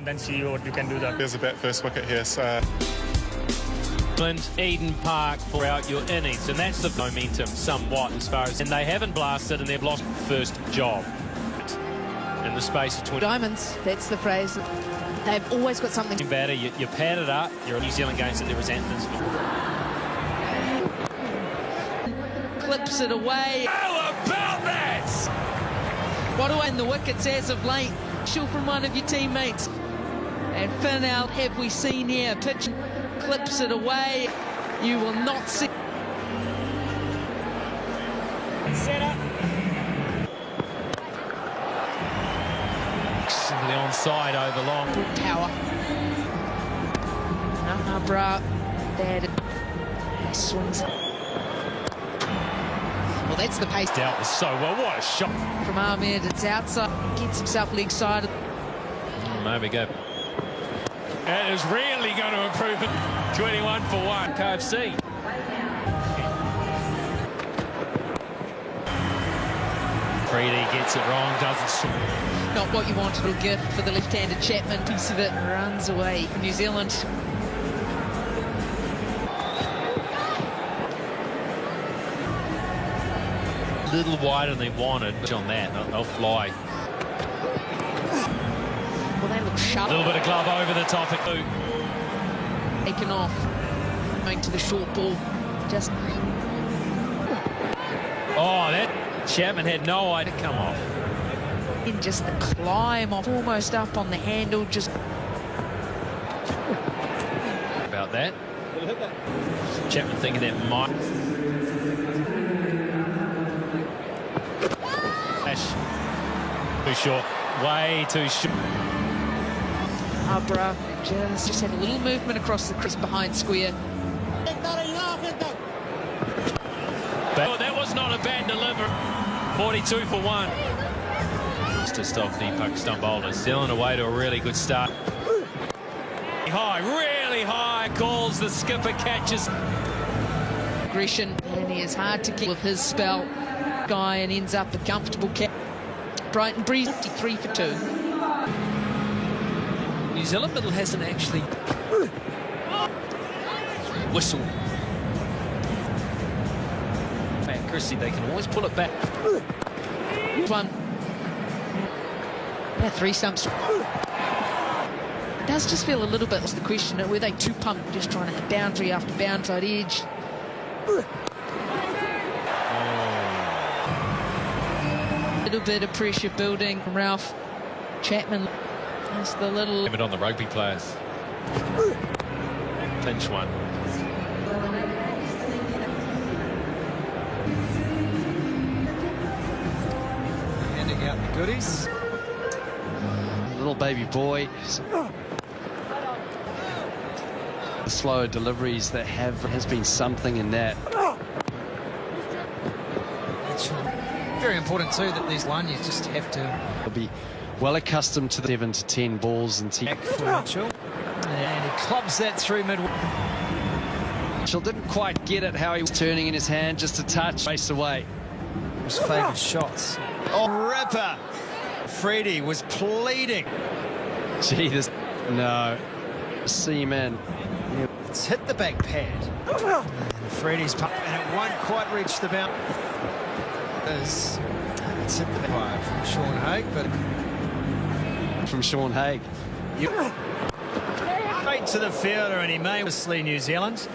and then see what you can do that. There's a bet first wicket here, so... Eden Park for out your innings, and that's the momentum somewhat as far as... And they haven't blasted and they've lost first job in the space of 20... Diamonds, that's the phrase. They've always got something... Better, you pad it up, you're a New Zealand games that there resentments. Clips it away. How about that? What do I in the wickets as of late? Shoot from one of your teammates. And Finn out, have we seen here? Pitch clips it away. You will not see. Set up. The onside over long. Power. Bruh. There. Swings. Well, that's the pace. Dealt with so well. What a shot From Ahmed, it's outside. Gets himself leg sided. There we go. That is really going to improve it. 21 for 1. KFC. Freedy gets it wrong, doesn't... Not what you wanted to give for the left-handed Chapman. Piece of it runs away from New Zealand. A little wider than they wanted on that. They'll fly. Well, they look sharp. A little bit of glove over the top. Taken off. Going to the short ball. Just... Oh, that Chapman had no idea to come off. In just the climb off, almost up on the handle, just... About that. Chapman thinking that might... Too short. Way too short. Abra just had a little movement across the crease behind square. Oh, that was not a bad delivery. 42 for 1. Just off the Pakistan bowlers. Still on the way to a really good start. High, really high. Calls, the skipper catches. Aggression, and he is hard to keep with his spell. Guy and ends up a comfortable catch. Brighton breeze 53 for 2. New Zealand middle hasn't actually whistle. Accuracy, they can always pull it back. One. Yeah, 3 stumps. It does just feel a little bit like the question, were they too pumped, just trying to hit boundary after boundary edge? A little bit of pressure building from Ralph Chapman. Just the little... Limit on the rugby players. Pinch one. Handing out the goodies. Little baby boy. The slower deliveries that has been something in that. It's very important too that these one, you just have to... They'll be well accustomed to the 7 to 10 balls and Back for Mitchell. And he clubs that through mid. Mitchell didn't quite get it how he was turning in his hand, just a touch, race away. His favoured shots. Oh, ripper! Freedy was pleading. Gee, this... No. Seaman. It's hit the back pad. And Freedy's pump, and it won't quite reach the bound. It's hit the back from Sean Haig, but... From Sean Haig. Straight to the fielder, and he may obviously New Zealand.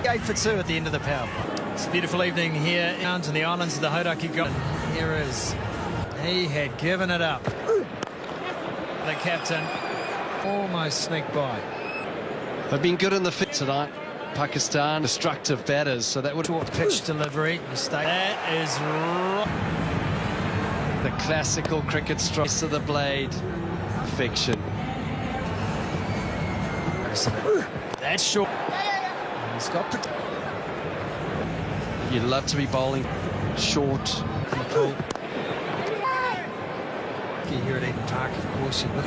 8 for 2 at the end of the power. It's a beautiful evening here down in the islands of the Hauraki Gulf. Here is... He had given it up. The captain almost sneaked by. They've been good in the fit tonight. Pakistan, destructive batters, so that would... Short pitch delivery, mistake. That is right. The classical cricket strokes of the blade. Perfection. That's short. He's got... You'd love to be bowling short. People. Here at Eden Park, of course, you look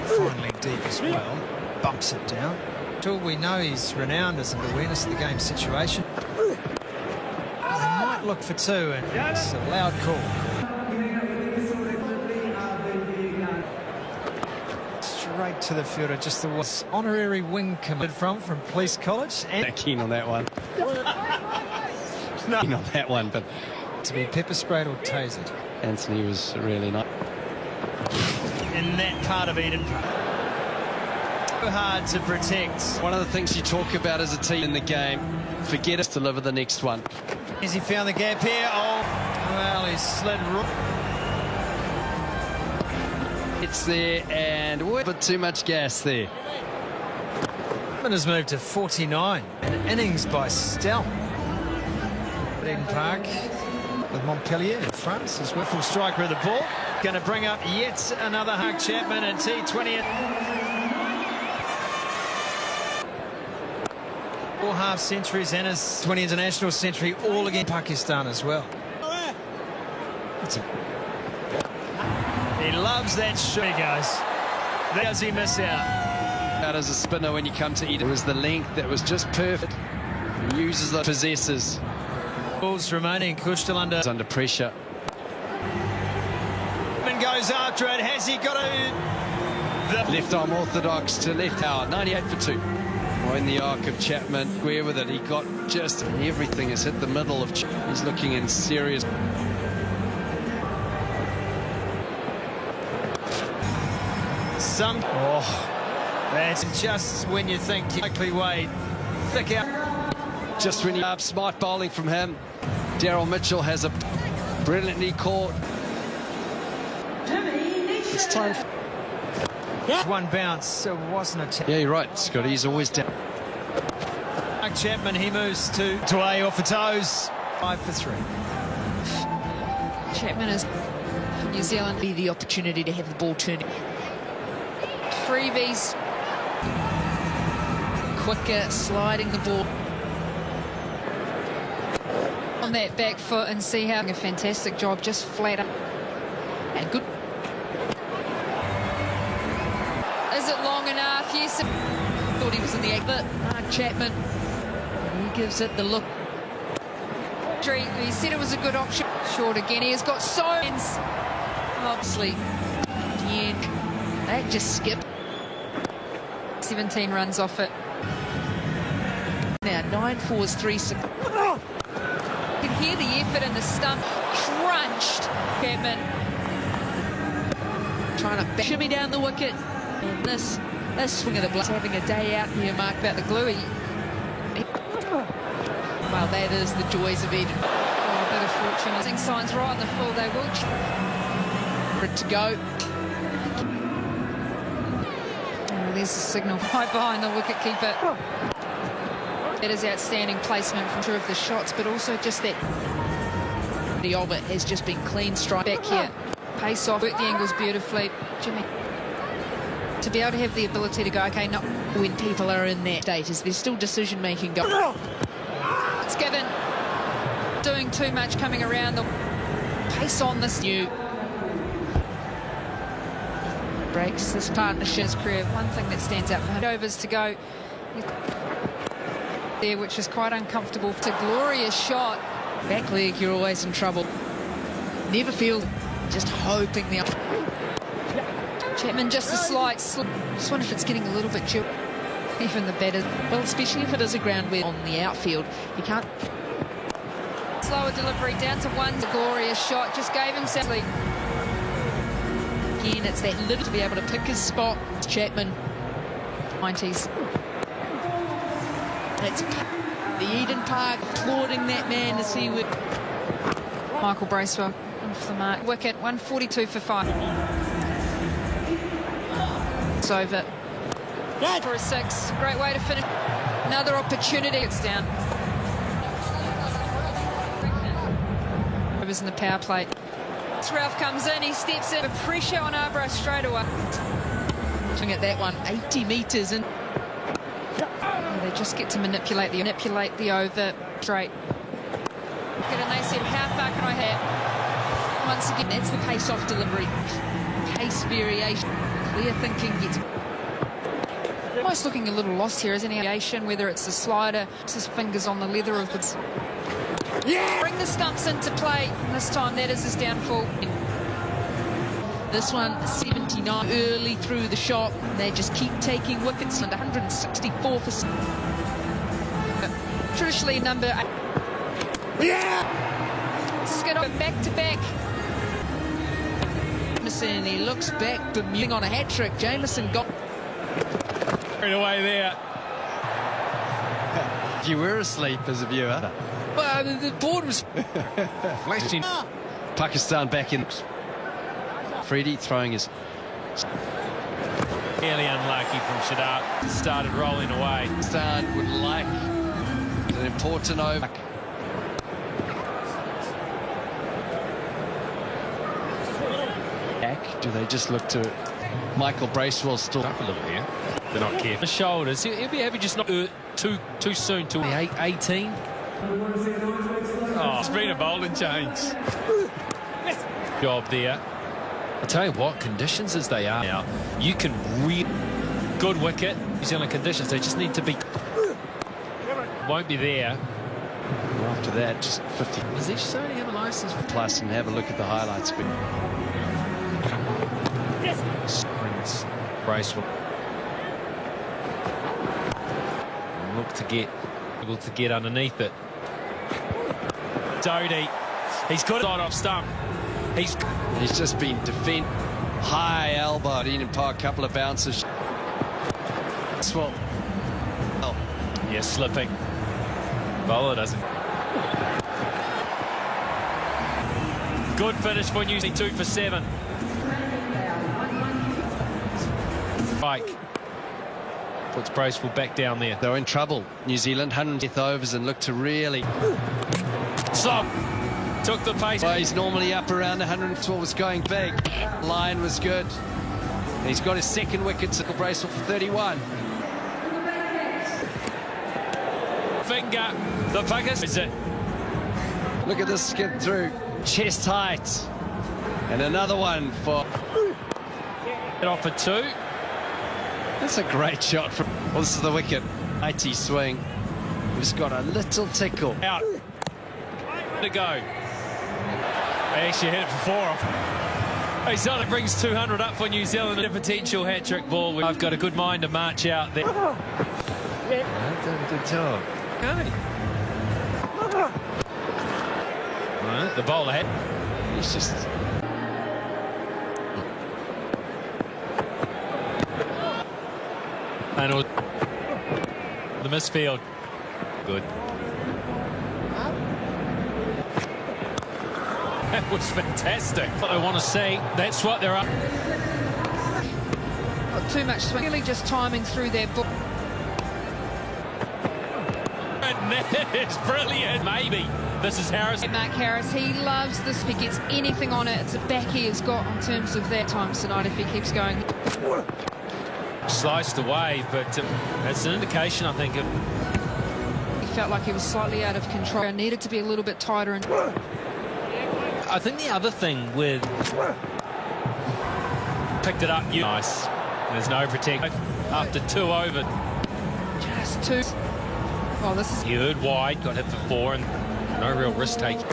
fine leg deep as well. Bumps it down. Till we know he's renowned as an awareness of the game situation. They might look for 2, and it's a loud call. straight to the fielder. Just the honorary wing committed from Police College. And Keen on that one. no, Keen on that one, but to be pepper sprayed or tasered Anthony was really nice. in that part of Eden Park. So hard to protect. One of the things you talk about as a team in the game, forget us to deliver the next one. As he found the gap here, oh, well, he slid. It's there, and a bit too much gas there. Has moved to 49. An innings by Stell. Eden Park with Montpellier in front. His Whitfield striker of the ball. Going to bring up yet another Hug Chapman at T20. 4 half centuries and his 20 international century, all against Pakistan as well. He loves that shot. There he goes. Does he miss out? As a spinner when you come to Eden, it was the length that was just perfect. He uses the possessors. Balls remaining. Kush still under Pressure. And goes after it. Has he got a... Left arm orthodox to left hour. 98 for 2. In the arc of Chapman, square with it. He got just everything has hit the middle of Chapman. He's looking in serious. That's just when you think you likely way thick out. Just when you up, smart bowling from him. Daryl Mitchell has a brilliantly caught. It's time. One bounce, so it wasn't a... Yeah, you're right, Scott. He's always down. Chapman, he moves to A off the toes. 5 for 3. Chapman is for New Zealand. Be the opportunity to have the ball turning. Freebies. Quicker, sliding the ball on that back foot and see how a fantastic job, just flat up. And good. Is it long enough? Yes. Thought he was in the act, but Chapman, he gives it the look. He said it was a good option. Short again. He has got so obviously. Again, that just skipped. 17 runs off it. Now 9 fours, 3 6. You can hear the effort in the stump. Crunched. Chapman trying to shimmy down the wicket. And this swing of the blood, having a day out here, Mark, about the gluey. Well, that is the joys of Eden. Oh, a bit of fortune. Using signs right on the full, they will. For it to go. Oh, there's the signal right behind the wicketkeeper. That is outstanding placement from two of the shots, but also just that the of it has just been clean strike back here. Pace off, work the angles beautifully. Jimmy, to be able to have the ability to go, okay, not when people are in that state, is there's still decision making going. It's given. Doing too much coming around the pace on this new. Breaks this partnership's career. One thing that stands out for him. Overs to go there, which is quite uncomfortable. It's a glorious shot. Back leg, you're always in trouble. Never feel, just hoping the... Chapman just a slight slip. Just wonder if it's getting a little bit chill. Even the batter, well, especially if it is a ground where on the outfield, you can't... Slower delivery down to 1. A glorious shot, just gave himself... Again, it's that little to be able to pick his spot. It's Chapman, 90s. It's the Eden Park applauding that man as he would... Michael Bracewell off the mark. Wicket, 142 for 5. It's over. For a 6. Great way to finish. Another opportunity. It's down. Overs in the power play. Ralph comes in, he steps in. The pressure on Arbroath straight away. Looking at that one, 80 metres in. They just get to manipulate the over straight. And they said, how far can I have? Once again, that's the pace off delivery. Pace variation. Clear thinking gets... Almost looking a little lost here, isn't he? Whether it's the slider, it's his fingers on the leather of the... Yeah! Bring the stumps into play. And this time that is his downfall. This one, 79, early through the shot. They just keep taking wickets, and 164 for... Traditionally, number 8. Yeah! Skidder back-to-back. And he looks back, Bermuda on a hat-trick. Jameson got... Right away there. You were asleep as a viewer. Well, the board was flashing. Pakistan back in. Freddie throwing his... Fairly unlucky from Shadar. Started rolling away. Pakistan would like an important over. Do they just look to Michael Bracewell still Up a little here. They're not careful. The shoulders. He'll be happy just not too soon to the 18. Oh, it's been a bowling change. Job there. I tell you what, conditions as they are now, you can good wicket. New Zealand conditions, they just need to be. Won't be there. After that, just 50. Does each only have a license for plus and have a look at the highlights. Springs Bracewell. Look to get able to get underneath it. Doty, he's got it off stump. He's just been high elbow at Eden Park, couple of bounces. Swell. Oh. Yeah, slipping. Bowler doesn't. Good finish for New Zealand, 2 for 7. Pike puts Bracewell back down there. They're in trouble. New Zealand 100th overs and look to really. Slop took the pace. Well, he's normally up around 112, was going big. Line was good. And he's got his second wicket. Bracewell for 31. Finger. The Puckers. Is it? Look at this skid through. Chest height. And another one for. Get off for 2. That's a great shot from. Well, this is the wicket. Mighty swing. He's got a little tickle. Out. To go. They actually hit it for 4 off. It brings 200 up for New Zealand. A potential hat-trick ball. I've got a good mind to march out there. Yeah. Done a good job. Okay. Right, the bowler head. He's just. And the misfield. Good. That was fantastic. What I want to see, that's what they're up. Not too much swing. Really just timing through their book. And that is brilliant. Maybe. This is Harris. Mark Harris, he loves this. If he gets anything on it, it's a back he has got in terms of that time tonight if he keeps going. Sliced away, but that's an indication, I think. He felt like he was slightly out of control. Needed to be a little bit tighter. And I think the other thing with picked it up. Nice. There's no protection after 2 over. Just 2. Oh, this is. He heard wide, got hit for 4, and no real risk taking.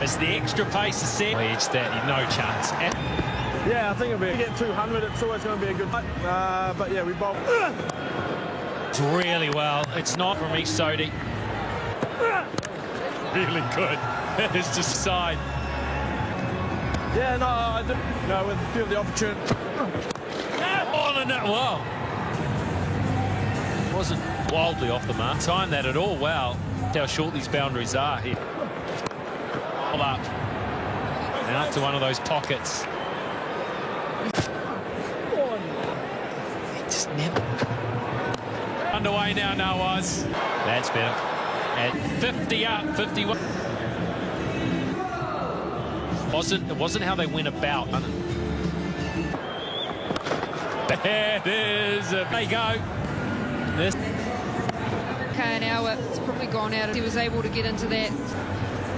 As the extra pace is set, edge that, no chance. Yeah, I think if we get 200, it's always going to be a good fight. But yeah, we both. It's really well. It's not from East Sodi. Really good. It's just side. Yeah, no, I did. No, with a few of the opportunity. Oh, no, well. Wasn't wildly off the mark. Timed that at all well. How short these boundaries are here. All up. And up to one of those pockets. Just never. Underway now, Nawaz. That's better. At 50 up, 51. It wasn't how they went about. That is. There you go. This. Okay, an hour. It's probably gone out. He was able to get into that.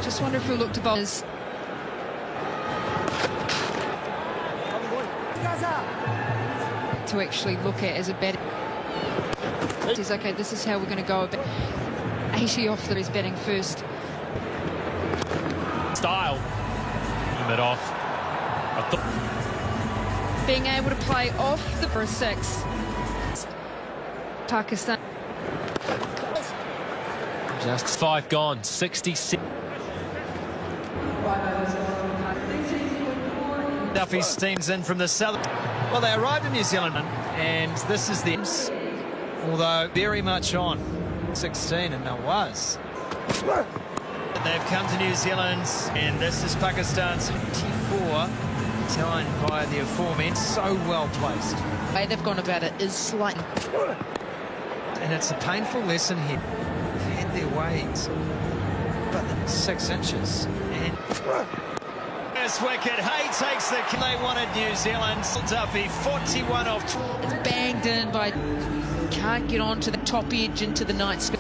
Just wonder if he'll look to bowlers. To actually look at as a batter. He's okay, this is how we're going to go. 80 off that he's batting first. Style. It off. Being able to play off the for a 6. Pakistan. Just 5 gone, 66. Duffy's team's in from the south. Well, they arrived in New Zealand, and this is the... Although very much on 16, and it was. They've come to New Zealand, and this is Pakistan's 24, time by the aforementioned. So well placed. The way they've gone about it is slightly. And it's a painful lesson here. They've had their ways, but 6 inches. And this wicket, Hay takes the kill. They wanted New Zealand. Duffy, 41 off. It's banged in by. Can't get on to the top edge into the night sky.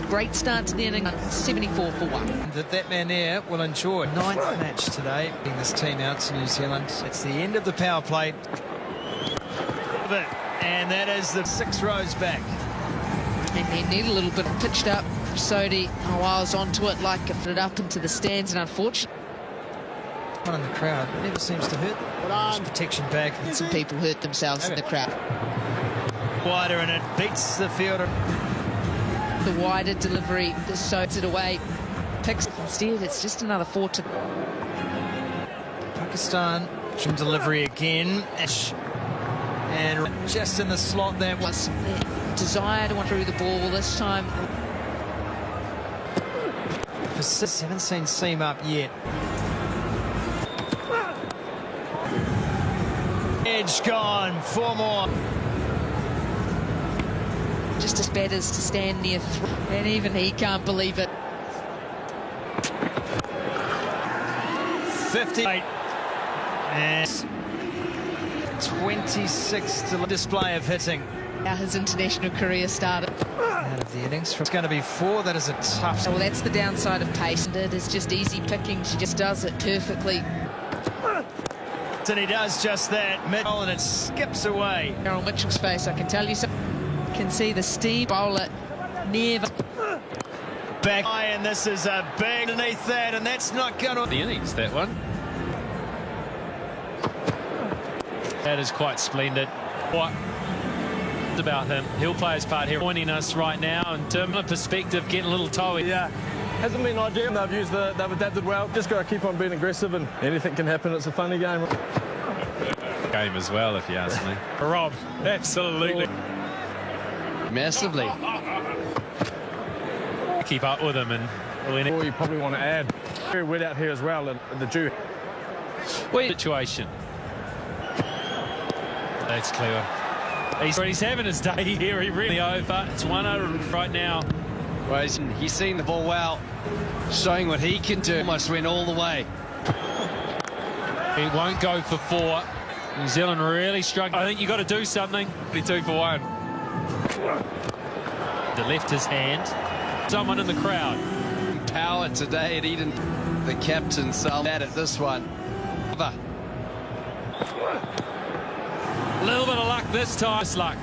Great start to the inning, 74 for 1. That man there will enjoy. 9th match today, getting this team out to New Zealand. It's the end of the power play. And that is the 6 rows back. And they need a little bit pitched up. Sodhi, I was onto it like it up into the stands, and unfortunately. One in the crowd never seems to hurt. There's protection back. Some people hurt themselves in the crowd. Wider, and it beats the fielder. The wider delivery, so it's it away. Picks instead, it's just another 4 to. Pakistan from delivery again. And just in the slot there Was desire to want through the ball this time. Haven't seen seam up yet. Edge gone, 4 more. Just as bad as to stand near, and even he can't believe it. 58 and 26 to display of hitting. How his international career started. Out of the innings, it's going to be 4. That is a tough. Well, that's the downside of pace. It is just easy picking. She just does it perfectly. And he does just that. Middle, and it skips away. Carol Mitchell's face, I can tell you so. Can see the steam bowler near Back high, and this is a big underneath that, and that's not going to. The innings, that one. That is quite splendid. What about him? He'll play his part here, joining us right now. In terms of perspective, getting a little toey. Yeah, hasn't been ideal. They've adapted well. Just got to keep on being aggressive, and anything can happen. It's a funny game. Game as well, if you ask me. Rob, absolutely. Massively. Keep up with him, and All you probably want to add. Very wet out here as well, and the dew. Situation. That's clever. He's having his day here. He really over. It's 100 right now. Well, he's seen the ball well, showing what he can do. Almost went all the way. He won't go for 4. New Zealand really struggling. I think you've got to do something. Be 2 for 1. The left his hand. Someone in the crowd. Power today at Eden. The captain so mad at this one. A little bit of luck this time. Luck.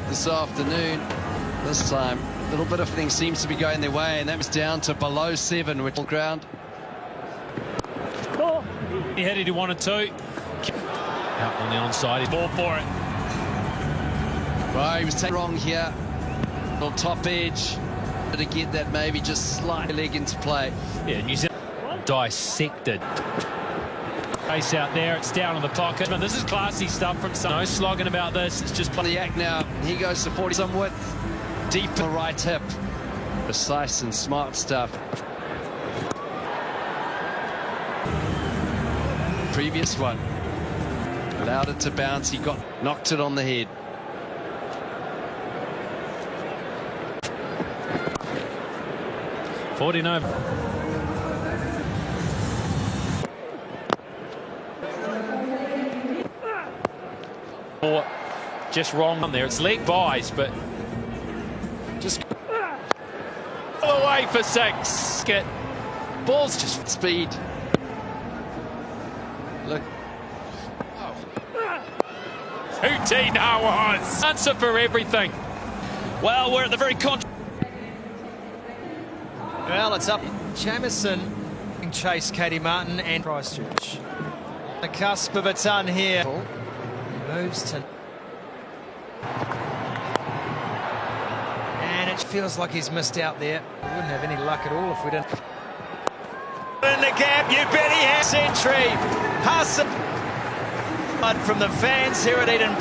This afternoon, this time, a little bit of things seems to be going their way, and that was down to below 7, which ground. He had it, he wanted to. Out on the onside, he ball for it. Well, he was taken wrong here. On top edge. To get that maybe just slight leg into play. Yeah, New Zealand dissected. Face out there, it's down on the pocket. But this is classy stuff from some. No slogging about this, it's just The act now, he goes to 40 some width. Deep in the right hip. Precise and smart stuff. Previous one. Allowed it to bounce, he knocked it on the head. $49. Or just wrong on there. It's leg buys, but just all the way for 6. Get Ball's just speed. Look. 2 hours. Answer for everything. Well, we're at the very Well, it's up. Jamieson chase Katie Martin and Christchurch. The cusp of a ton here. He moves to... And it feels like he's missed out there. We wouldn't have any luck at all if we didn't... In the gap, you bet he has. Century. Hassan. From the fans here at Eden.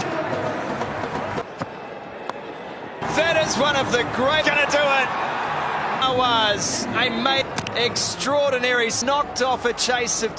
That is one of the great... Gonna do it. Was a mate extraordinary. Knocked off a chase of...